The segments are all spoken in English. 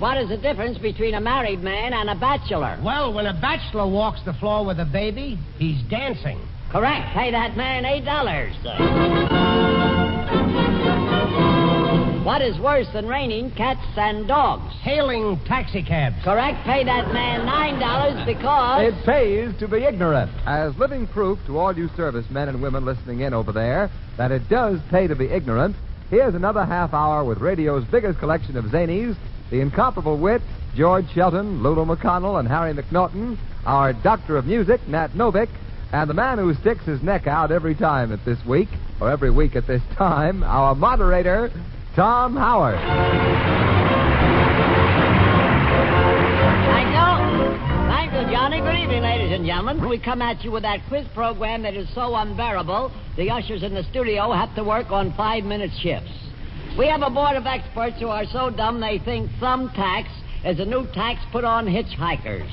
What is the difference between a married man and a bachelor? Well, when a bachelor walks the floor with a baby, he's dancing. Correct. Pay that man $8. What is worse than raining cats and dogs? Hailing taxicabs. Correct. Pay that man $9 because... It pays to be ignorant. As living proof to all you servicemen and women listening in over there that it does pay to be ignorant, here's another half hour with radio's biggest collection of zanies, the incomparable wits, George Shelton, Lulu McConnell, and Harry McNaughton, our doctor of music, Nat Novick, and the man who sticks his neck out every time at this week, or every week at this time, our moderator, Tom Howard. Thank you, Johnny. Good evening, ladies and gentlemen. We come at you with that quiz program that is so unbearable, the ushers in the studio have to work on 5-minute shifts. We have a board of experts who are so dumb they think thumb tax is a new tax put on hitchhikers.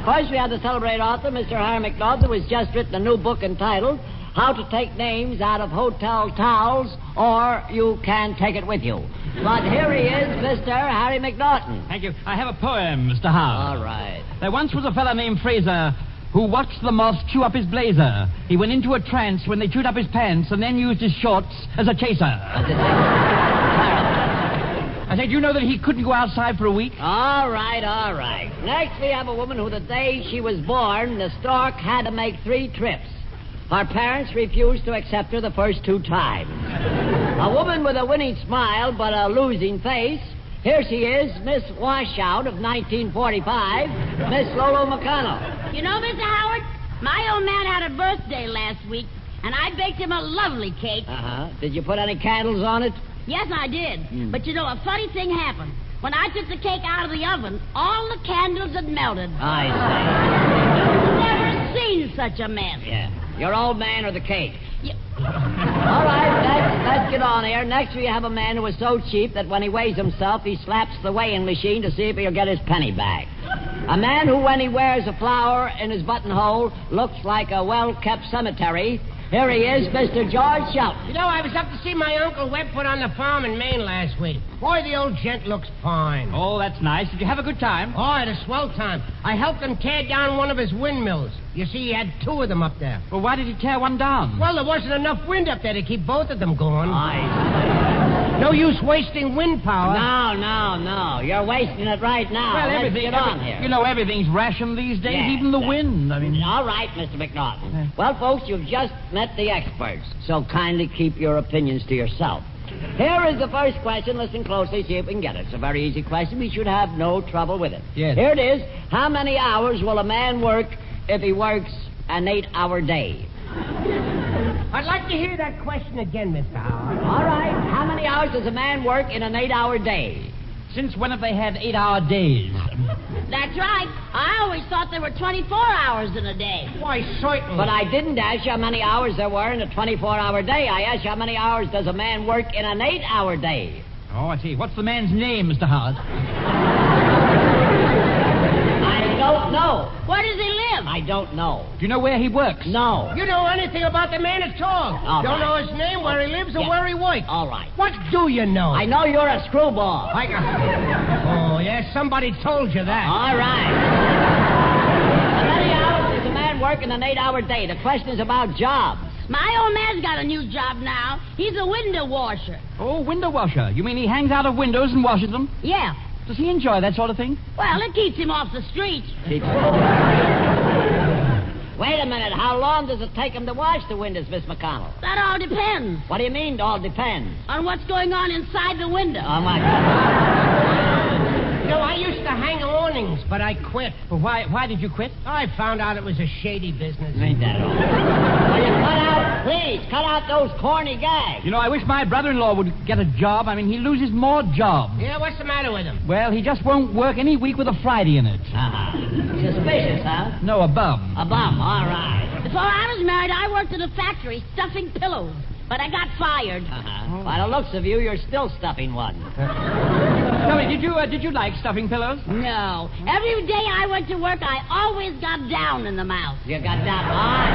First, we have the celebrated author, Mr. Harry McNaughton, who has just written a new book entitled How to Take Names Out of Hotel Towels, or You Can Take It With You. But here he is, Mr. Harry McNaughton. Thank you. I have a poem, Mr. Howard. All right. There once was a fellow named Fraser who watched the moths chew up his blazer. He went into a trance when they chewed up his pants and then used his shorts as a chaser. I said, you know that he couldn't go outside for a week? All right. Next, we have a woman who the day she was born, the stork had to make 3 trips. Her parents refused to accept her the first 2 times. A woman with a winning smile but a losing face. Here she is, Miss Washout of 1945, Miss Lolo McConnell. You know, Mr. Howard, my old man had a birthday last week, and I baked him a lovely cake. Uh-huh. Did you put any candles on it? Yes, I did. But you know, a funny thing happened. When I took the cake out of the oven, all the candles had melted. I Never seen such a mess. see. Yeah. Your old man or the cake? Yeah. All right, let's get on here. Next, we have a man who is so cheap that when he weighs himself, he slaps the weighing machine to see if he'll get his penny back. A man who, when he wears a flower in his buttonhole, looks like a well-kept cemetery. Here he is, Mr. George Shelton. You know, I was up to see my Uncle Webb put on the farm in Maine last week. Boy, the old gent looks fine. Oh, that's nice. Did you have a good time? Oh, I had a swell time. I helped him tear down one of his windmills. You see, he had 2 of them up there. Well, why did he tear one down? Well, there wasn't enough wind up there to keep both of them going. I No use wasting wind power. No. You're wasting it right now. Well, Let's get on here. You know, everything's rationed these days, Yeah, even the wind. I mean... All right, Mr. McNaughton. Well, folks, you've just met the experts, so kindly keep your opinions to yourself. Here is the first question. Listen closely, see if we can get it. It's a very easy question. We should have no trouble with it. Yes. Here it is. How many hours will a man work if he works an 8-hour day? I'd like to hear that question again, Mr. Howard. All right. How many hours does a man work in an 8-hour day? Since when have they had 8-hour days? That's right. I always thought there were 24 hours in a day. Why, certainly. But I didn't ask you how many hours there were in a 24-hour day. I asked you how many hours does a man work in an 8-hour day? Oh, I see. What's the man's name, Mr. Howard? I don't know. Where does he live? I don't know. Do you know where he works? No. You know anything about the man at all? All Don't right. know his name, where he lives, or Yeah. where he works. All right. What do you know? I know you're a screwball. Oh, yeah, somebody told you that. All right. How many hours does a man work in an 8-hour day? The question is about jobs. My old man's got a new job now. He's a window washer. Oh, window washer. You mean he hangs out of windows and washes them? Yeah. Does he enjoy that sort of thing? Well, it keeps him off the streets. Wait a minute. How long does it take him to wash the windows, Miss McConnell? That all depends What do you mean, it all depends? on what's going on inside the window. Oh, my God. You know, I used to hang awnings, but I quit. Well, why did you quit? I found out it was a shady business. Ain't that all? Please, cut out those corny gags. You know, I wish my brother-in-law would get a job. I mean, he loses more jobs. Yeah, what's the matter with him? Well, he just won't work any week with a Friday in it. Uh-huh. Suspicious, huh? No, a bum. A bum, all right. Before I was married, I worked in a factory stuffing pillows, but I got fired. Uh-huh. By the looks of you, you're still stuffing one. Tell me, did you like stuffing pillows? No. Every day I went to work, I always got down in the mouth. You got that on.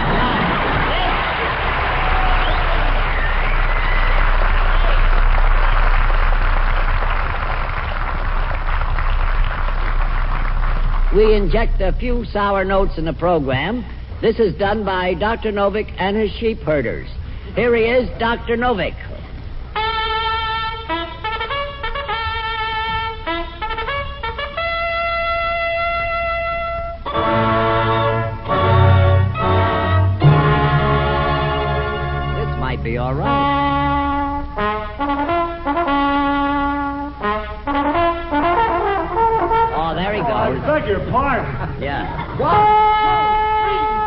we inject a few sour notes in the program. This is done by Dr. Novick and his sheep herders. Here he is, Dr. Novick. This might be all right. Oh, there he goes. I beg your pardon. Yeah. 1, 2, 3, 4.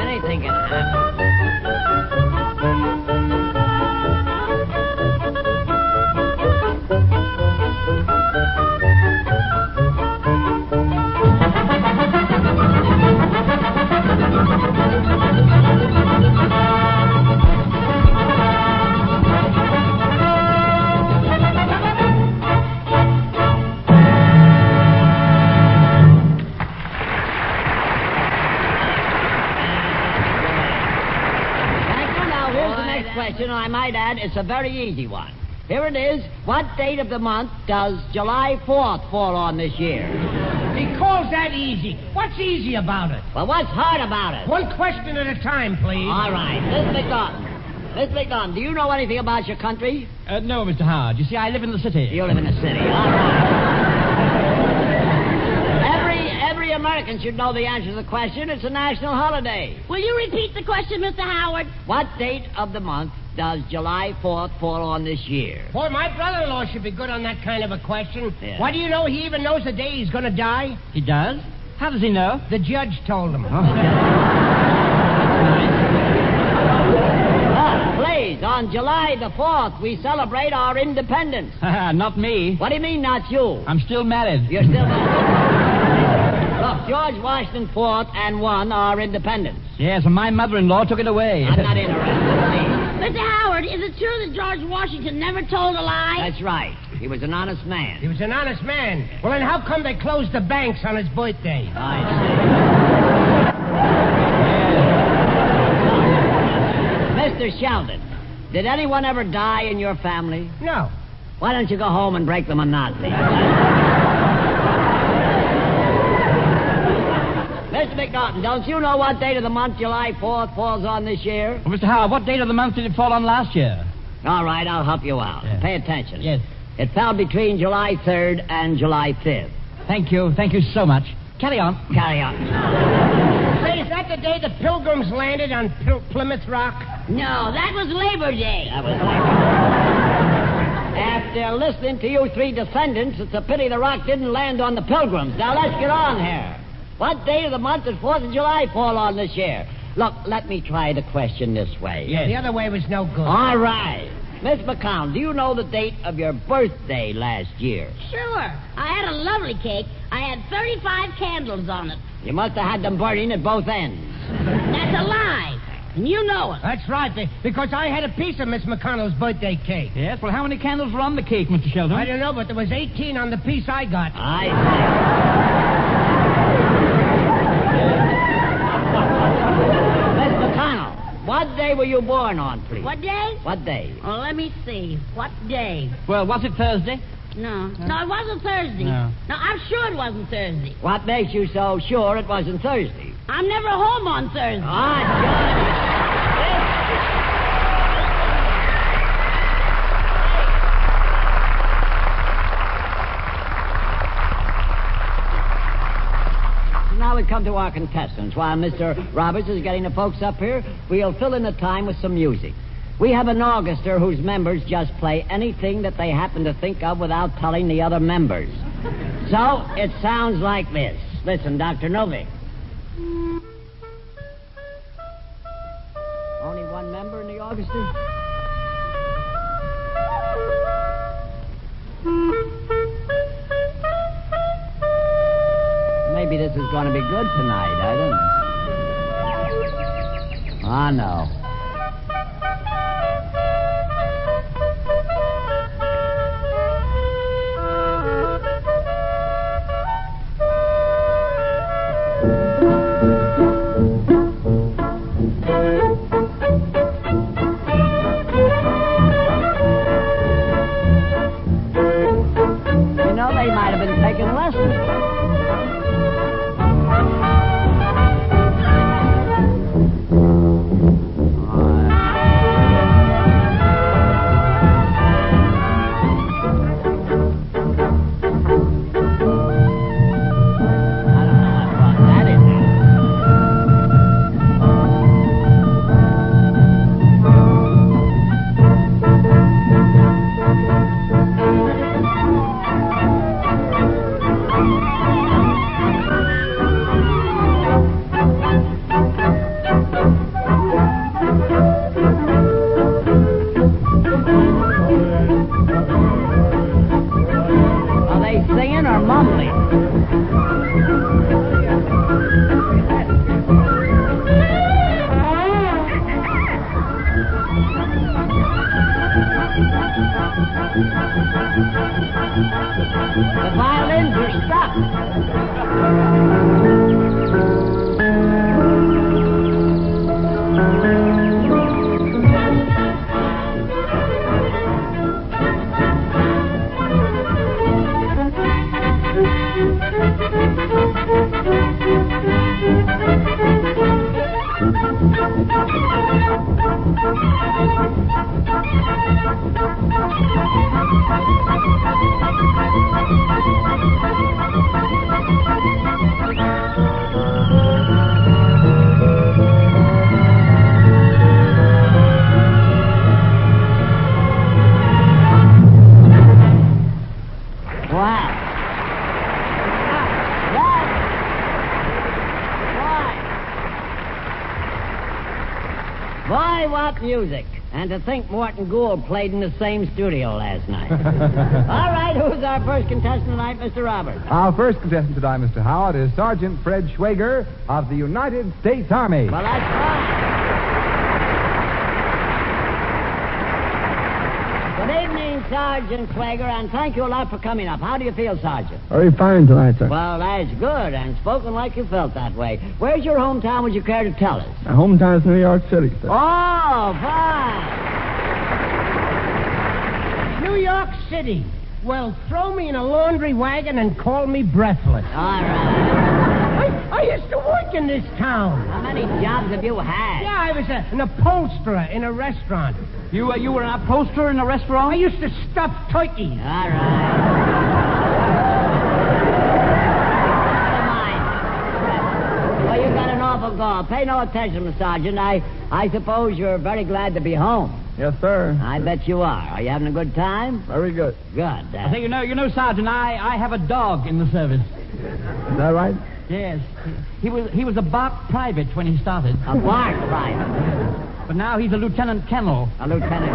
Anything can happen. Question, I might add, it's a very easy one. Here it is. What date of the month does July 4th fall on this year? He calls that easy. What's easy about it? Well, what's hard about it? One question at a time, please. All right. Miss McDonald. Miss McDonald, do you know anything about your country? No, Mr. Howard. You see, I live in the city. You live in the city. All right. Every American should know the answer to the question. It's a national holiday. Will you repeat the question, Mr. Howard? What date of the month does July 4th fall on this year? Boy, my brother-in-law should be good on that kind of a question. Yeah. Why do you know he even knows the day he's going to die? He does? How does he know? The judge told him. Please, on July the 4th, we celebrate our independence. Not me. What do you mean, not you? I'm still married. You're still married. Look, George Washington fought and won our independence. Yes, and my mother-in-law took it away. I'm not interested, Mr. Howard, is it true that George Washington never told a lie? That's right. He was an honest man. He was an honest man. Well, then how come they closed the banks on his birthday? I see. Mr. Sheldon, did anyone ever die in your family? No. Why don't you go home and break the monotony? Mr. McNaughton, don't you know what date of the month July 4th falls on this year? Well, Mr. Howard, what date of the month did it fall on last year? All right, I'll help you out. Yeah. Pay attention. Yes. It fell between July 3rd and July 5th. Thank you. Thank you so much. Carry on. Carry on. Say, is that the day the Pilgrims landed on Plymouth Rock? No, that was Labor Day. That was After listening to you three defendants, it's a pity the rock didn't land on the Pilgrims. Now, let's get on here. What day of the month does 4th of July fall on this year? Look, let me try the question this way. Yes. The other way was no good. All right. Miss McCown, do you know the date of your birthday last year? Sure. I had a lovely cake. I had 35 candles on it. You must have had them burning at both ends. That's a lie. And you know it. That's right, because I had a piece of Miss McConnell's birthday cake. Yes, well, how many candles were on the cake, Mr. Sheldon? I don't know, but there was 18 on the piece I got. I see. Miss McConnell, what day were you born on, please? What day? What day? Oh, let me see. What day? Well, was it Thursday? No. No, it wasn't Thursday. No. No, I'm sure it wasn't Thursday. What makes you so sure it wasn't Thursday? I'm never home on Thursday. Ah, Johnny. we come to our contestants. While Mr. Roberts is getting the folks up here, we'll fill in the time with some music. We have an orchestra whose members just play anything that they happen to think of without telling the other members. So, it sounds like this. Listen, Dr. Novick. Only one member in the orchestra? Maybe this is going to be good tonight. I don't know. Oh, no. You know, they might have been taking lessons. Singing or mumbling? The violins are stuck. Boy, what music. And to think Morton Gould played in the same studio last night. All right, who's our first contestant tonight, Mr. Roberts? Our first contestant tonight, Mr. Howard, is Sergeant Fred Schwager of the United States Army. Well, that's fine. Good evening, Sergeant Schwager, and thank you a lot for coming up. How do you feel, Sergeant? Very fine tonight, sir. Well, that's good, and spoken like you felt that way. Where's your hometown, would you care to tell us? My hometown is New York City, sir. Oh, fine. New York City. Well, throw me in a laundry wagon and call me breathless. All right. I used to work in this town. How many jobs have you had? Yeah, I was an upholsterer in a restaurant. You were an upholsterer in a restaurant? I used to stuff turkeys. All right. Never mind. Well, you got an awful call. Pay no attention, Mr. Sergeant. I suppose you're very glad to be home. Yes, sir. I bet you are. Are you having a good time? Very good. Good. I say, you know, Sergeant, I have a dog in the service. Is that right? Yes. He was a bark private when he started. A bark private. But now he's a lieutenant kennel. A lieutenant.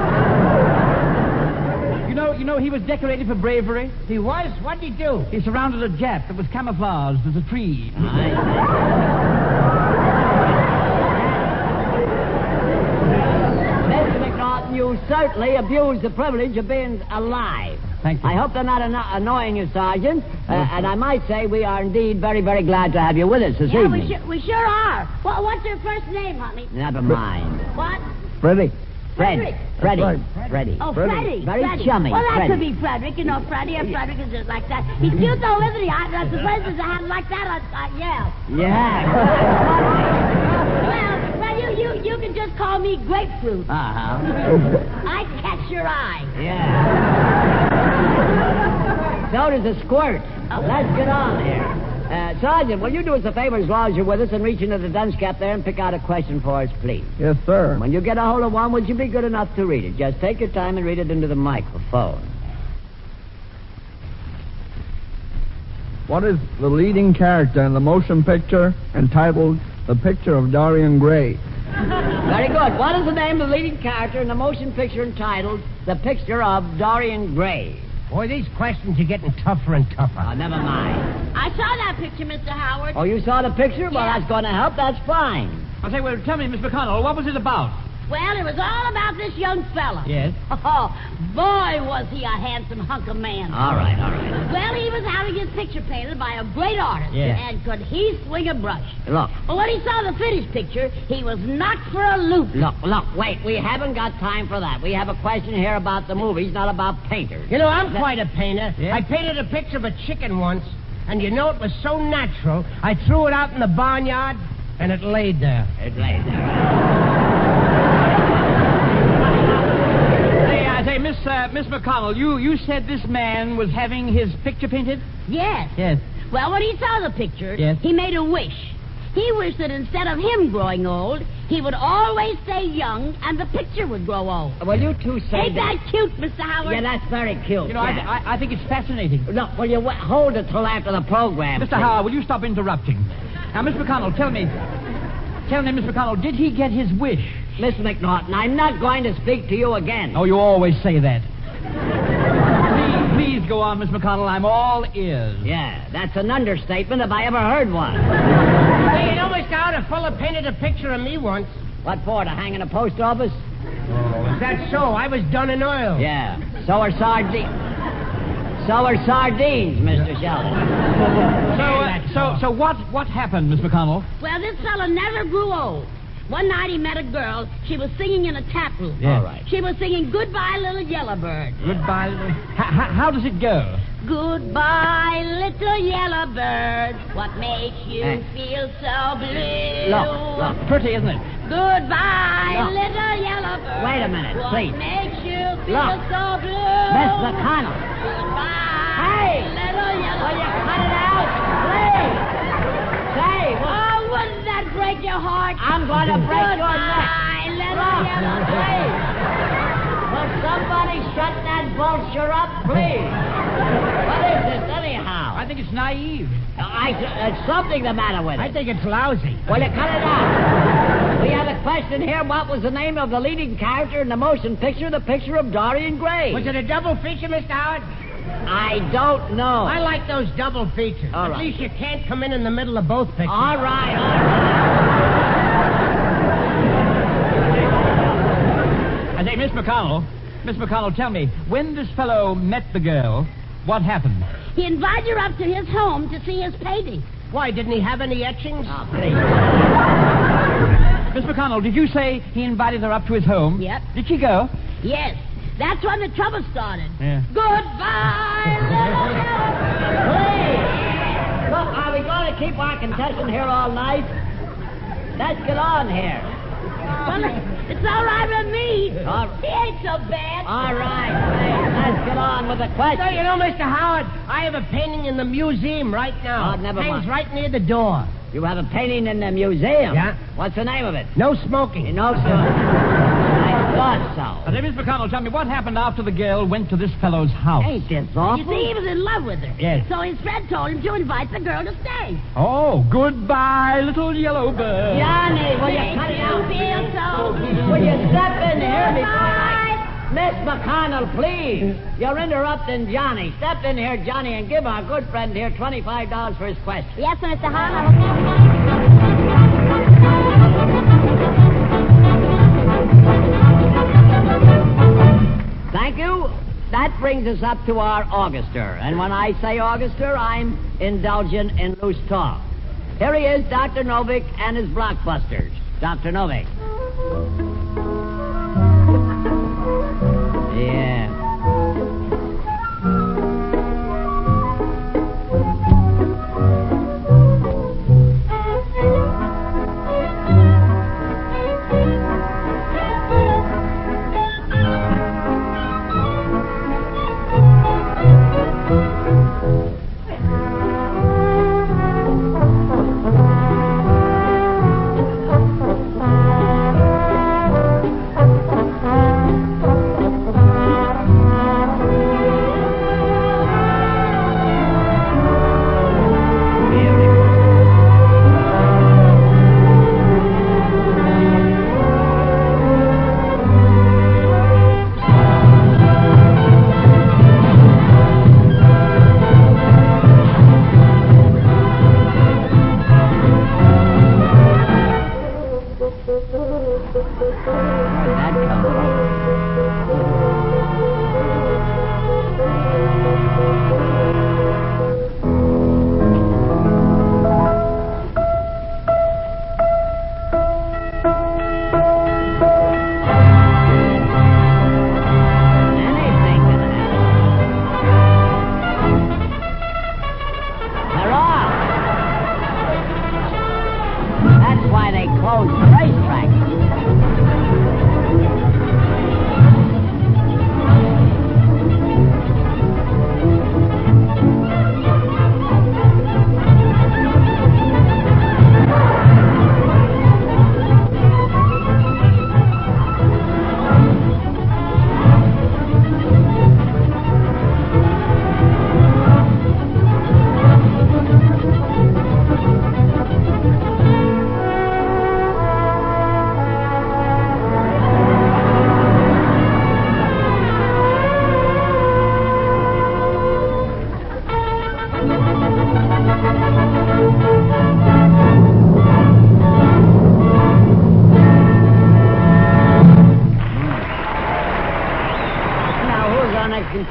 You know, he was decorated for bravery. He was? What'd he do? He surrounded a Jap that was camouflaged as a tree. Mr. McNaughton, you certainly abused the privilege of being alive. Thank you. I hope they're not annoying you, Sergeant. And I might say we are indeed very, very glad to have you with us this evening. Yeah, we sure are. Well, what's your first name, honey? Never mind. What? Freddie. Freddie. Right. Freddie. Oh, Freddie. Very Freddie. chummy, Well, that Freddie. could be Frederick. You know, Freddie. Frederick is just like that. He's cute, though, isn't he? I suppose if I had him like that, I'd yell. Yeah. Well, you can just call me Grapefruit. Uh-huh. I catch your eye. Yeah. So does a squirt. Let's get on here. Sergeant, will you do us a favor as long as you're with us and reach into the dunce cap there and pick out a question for us, please? Yes, sir. When you get a hold of one, would you be good enough to read it? Just take your time and read it into the microphone. What is the leading character in the motion picture entitled The Picture of Dorian Gray? Very good. What is the name of the leading character in the motion picture entitled The Picture of Dorian Gray? Boy, these questions are getting tougher and tougher. Oh, never mind. I saw that picture, Mr. Howard. Oh, you saw the picture? Well, Yeah. that's going to help. That's fine. I say, well, tell me, Miss McConnell, what was it about? Well, it was all about this young fella. Yes. Oh, boy, was he a handsome hunk of man. All right. Well, he was having his picture painted by a great artist. Yeah. And could he swing a brush? Look, But when he saw the finished picture, he was knocked for a loop. wait. We haven't got time for that. We have a question here about the movies, not about painters. You know, I'm quite a painter. Yeah? I painted a picture of a chicken once, and you know, it was so natural, I threw it out in the barnyard, and it laid there. It laid there. Say, Miss McConnell, you said this man was having his picture painted? Yes. Yes. Well, when he saw the picture, Yes. he made a wish. He wished that instead of him growing old, he would always stay young, and the picture would grow old. Well, you two say Ain't that cute, Mr. Howard? Yeah, that's very cute. You know, yeah. I think it's fascinating. Look, will you hold it till after the program? Mr. please? Howard, will you stop interrupting? Now, Miss McConnell, tell me, Miss McConnell, did he get his wish? Miss McNaughton, I'm not going to speak to you again. Oh, you always say that. Please go on, Miss McConnell. I'm all ears. Yeah, that's an understatement if I ever heard one. Hey, you know, Mr. Howard, a fella painted a picture of me once. What for, to hang in a post office? Oh, is that so? I was done in oil. Yeah, so are sardines. So are sardines, Mr. Sheldon. So what happened, Miss McConnell? Well, this fella never grew old. One night he met a girl. She was singing in a tap room. Yeah. All right. She was singing Goodbye, Little Yellow Bird. Goodbye. How does it go? Goodbye, little yellow bird. What makes you Hey. feel so blue? Look. Pretty, isn't it? Goodbye, Look. little yellow bird. Wait a minute, what please. makes you feel Look. so blue? Miss McConnell. Goodbye, Hey! little yellow Will you bird. cut it out? Please! Say, Oh, wouldn't that break your heart? I'm going to break your neck. Goodbye, little Look, yellow bird. please. Will somebody shut that vulture up, please? What is this, anyhow? I think it's naive. There's something the matter with I it. think it's lousy. Will you cut it out? We have a question here. What was the name of the leading character in the motion picture, The Picture of Dorian Gray? Was it a double feature, Mr. Howard? I don't know. I like those double features. All At right. least you can't come in the middle of both pictures. All right. I say, Miss McConnell, tell me, when this fellow met the girl, what happened? He invited her up to his home to see his painting. Why, didn't he have any etchings? Oh, please. Miss McConnell, did you say he invited her up to his home? Yep. Did she go? Yes, that's when the trouble started. Yeah. Goodbye, little yellow Please. Look, are we going to keep our contestant here all night? Let's get on here. Well, it's all right with me. All- He ain't so bad. All right, please. Let's get on with the So, question. you know, Mr. Howard, I have a painting in the museum right now. Oh, never Hangs mind. right near the door. You have a painting in the museum? Yeah. What's the name of it? No smoking. You know, sir. I thought I so. say, Miss McConnell, tell me, what happened after the girl went to this fellow's house? Ain't this You awful? see, he was in love with her. Yes. So his friend told him to invite the girl to stay. Oh, goodbye, little yellow bird. Johnny, will you Makes cut it you out? feel so blue. Will you step in here before Goodbye. Miss McConnell, please. You're interrupting Johnny. Step in here, Johnny, and give our good friend here $25 for his question. Yes, Mr. Howard. Thank you. That brings us up to our Auguster. And when I say Auguster, I'm indulgent in loose talk. Here he is, Dr. Novick and his blockbusters. Dr. Novick. Yeah.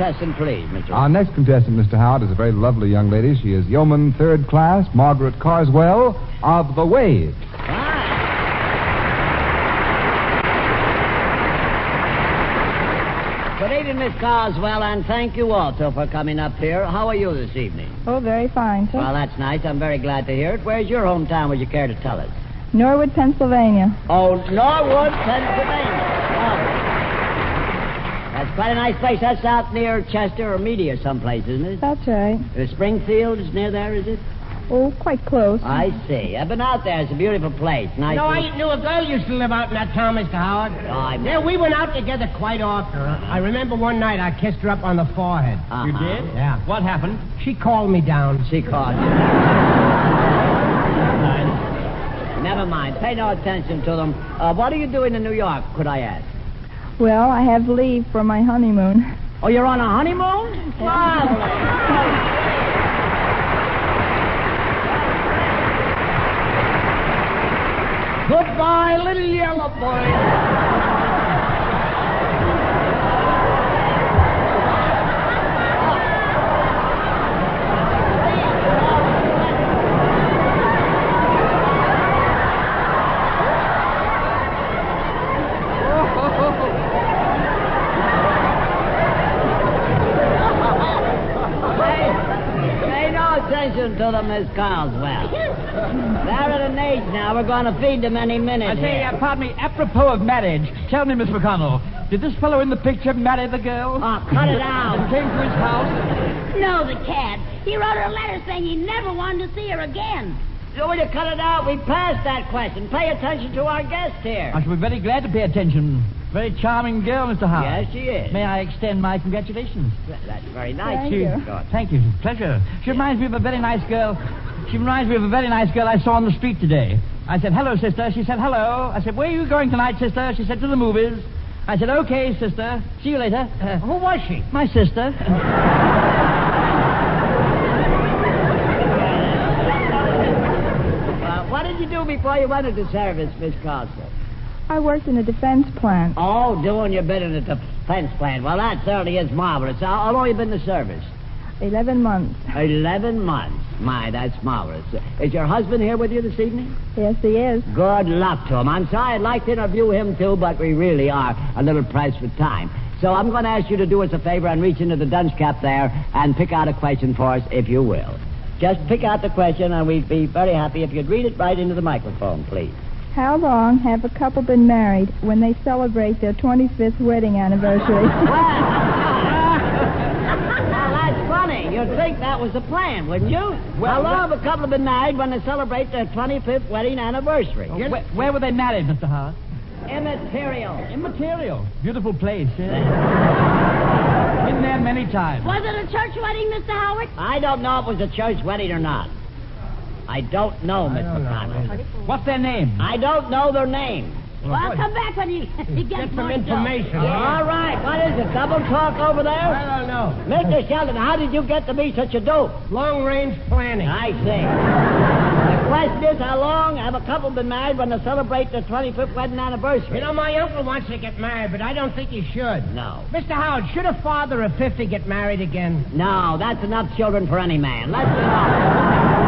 contestant, please, Mr. Our next contestant, Mr. Howard, is a very lovely young lady. She is Yeoman Third Class Margaret Carswell of The Wave. Good evening, Miss Carswell, and thank you also for coming up here. How are you this evening? Oh, very fine, sir. Well, that's nice. I'm very glad to hear it. Where's your hometown? Would you care to tell us? Norwood, Pennsylvania. Oh, Norwood, Pennsylvania. Oh. That's quite a nice place. That's out near Chester or Media or someplace, isn't it? That's right. Springfield is near there, is it? Oh, quite close. I see. I've been out there. It's a beautiful place. Nice. No, I knew a girl used to live out in that town, Mr. Howard. Yeah, we went out together quite often. I remember one night I kissed her up on the forehead. Uh-huh. You did? Yeah. What happened? She called me down. She called you. Never mind. Pay no attention to them. What are you doing in New York, could I ask? Well, I have leave for my honeymoon. Oh, you're on a honeymoon? Marvelous. Goodbye, little yellow boy. Pay no attention to them, Miss Carswell. They're at an age now. We're going to feed them any minute. I say, here. pardon me, apropos of marriage, tell me, Miss McConnell, did this fellow in the picture marry the girl? Oh, cut it out. And came to his house? No, the cad. He wrote her a letter saying he never wanted to see her again. So will you cut it out? We passed that question. Pay attention to our guest here. I shall be very glad to pay attention. Very charming girl, Mr. Howard. Yes, she is. May I extend my congratulations? That's very nice. Thank you. Good. Thank you. Pleasure. She reminds me of a very nice girl. She reminds me of a very nice girl I saw on the street today. I said, hello, sister. She said, hello. I said, where are you going tonight, sister? She said, to the movies. I said, okay, sister. See you later. Who was she? My sister. What did you do before you went into service, Miss Carswell? I worked in a defense plant. Oh, doing your bit in the defense plant. Well, that certainly is marvelous. How long have you been in the service? 11 months. 11 months. My, that's marvelous. Is your husband here with you this evening? Yes, he is. Good luck to him. I'm sorry, I'd like to interview him, too, but we really are a little pressed for time. So I'm going to ask you to do us a favor and reach into the dunce cap there and pick out a question for us, if you will. Just pick out the question, and we'd be very happy if you'd read it right into the microphone, please. How long have a couple been married when they celebrate their 25th wedding anniversary? Well, that's funny. You'd think that was the plan, wouldn't you? How long have a couple been married when they celebrate their 25th wedding anniversary? Where were they married, Mr. Howard? Immaterial. Immaterial. Beautiful place, eh? Been there many times. Was it a church wedding, Mr. Howard? I don't know if it was a church wedding or not. I don't know, Miss McConnell. What's their name? I don't know their name. Well, come back when you get Get some more information. dough. All right. What is it, double talk over there? I don't know. Mr. Sheldon, how did you get to be such a dope? Long-range planning. I see. The question is, how long have a couple been married when they celebrate their 25th wedding anniversary? You know, my uncle wants to get married, but I don't think he should. No. Mr. Howard, should a father of 50 get married again? No, that's enough children for any man. Let's get on.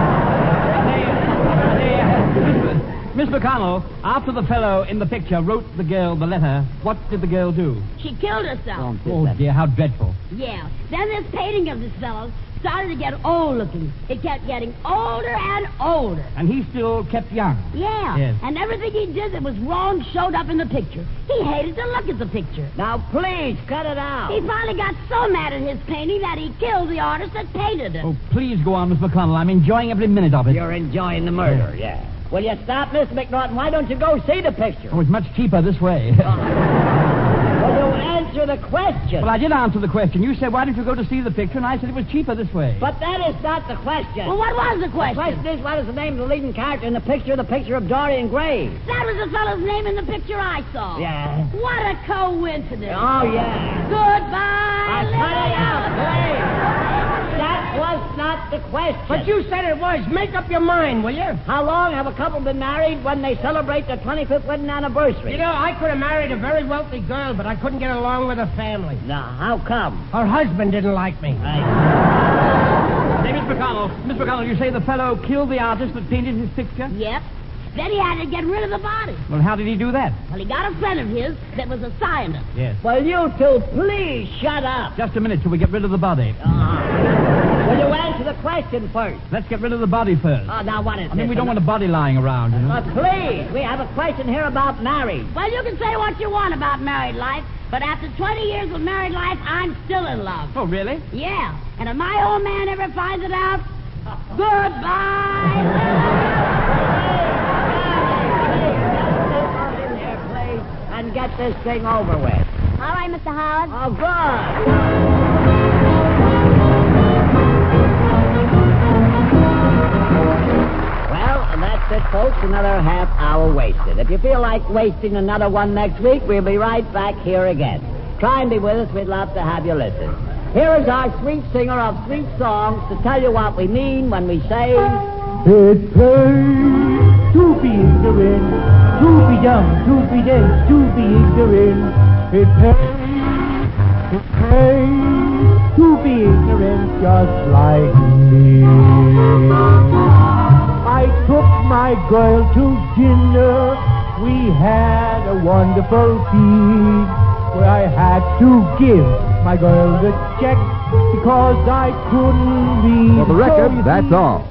Miss McConnell, after the fellow in the picture wrote the girl the letter, what did the girl do? She killed herself. Oh, dear, how dreadful. Yeah. Then this painting of this fellow started to get old looking. It kept getting older and older. And he still kept young. Yeah. Yes. And everything he did that was wrong showed up in the picture. He hated to look at the picture. Now, please, cut it out. He finally got so mad at his painting that he killed the artist that painted it. Oh, please go on, Miss McConnell. I'm enjoying every minute of it. You're enjoying the murder, yeah. Will you stop, Miss McNaughton? Why don't you go see the picture? Oh, it's much cheaper this way. Will you answer the question? Well, I did answer the question. You said, why don't you go to see the picture? And I said it was cheaper this way. But that is not the question. Well, what was the The question? question is, what is the name of the leading character in the picture of Dorian Gray? That was the fellow's name in the picture I saw. Yeah. What a coincidence. Oh, yeah. Goodbye, Cut it out, little please. Stop That was not the question. But you said it was. Make up your mind, will you? How long have a couple been married when they celebrate their 25th wedding anniversary? You know, I could have married a very wealthy girl, but I couldn't get along with her family. Now, how come? Her husband didn't like me. Say, Miss McConnell, you say the fellow killed the artist that painted his picture? Yep. Then he had to get rid of the body. Well, how did he do that? Well, he got a friend of his that was a scientist. Yes. Will you two please shut up? Just a minute till we get rid of the body. Will you answer the question first? Let's get rid of the body first. Oh, now what is I mean, this? we don't want a body lying around, you know. Please, we have a question here about marriage. Well, you can say what you want about married life, but after 20 years of married life, I'm still in love. Oh, really? Yeah. And if my old man ever finds it out, goodbye. And get this thing over with. All right, Mr. Howard. Oh, good. Well, and that's it, folks. Another half hour wasted. If you feel like wasting another one next week, we'll be right back here again. Try and be with us. We'd love to have you listen. Here is our sweet singer of sweet songs to tell you what we mean when we say... It pays to be ignorant, to be dumb, to be dead, to be ignorant. It pays to be ignorant just like me. I took my girl to dinner. We had a wonderful feed where I had to give my girl the check because I couldn't read. For the record, that's all.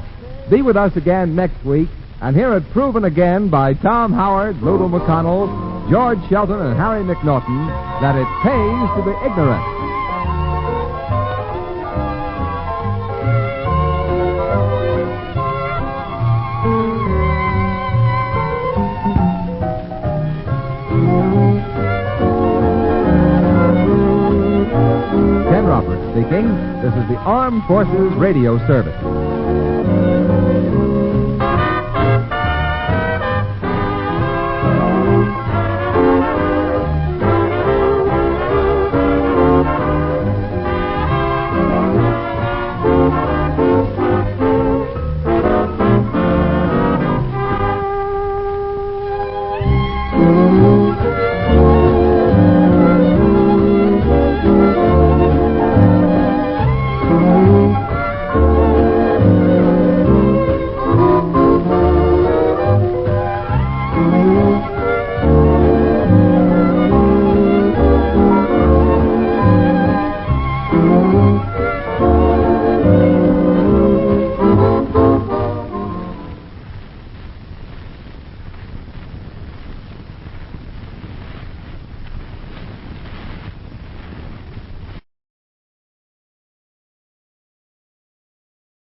Be with us again next week and hear it proven again by Tom Howard, Lulu McConnell, George Shelton, and Harry McNaughton that it pays to be ignorant. Ken Roberts speaking. This is the Armed Forces Radio Service.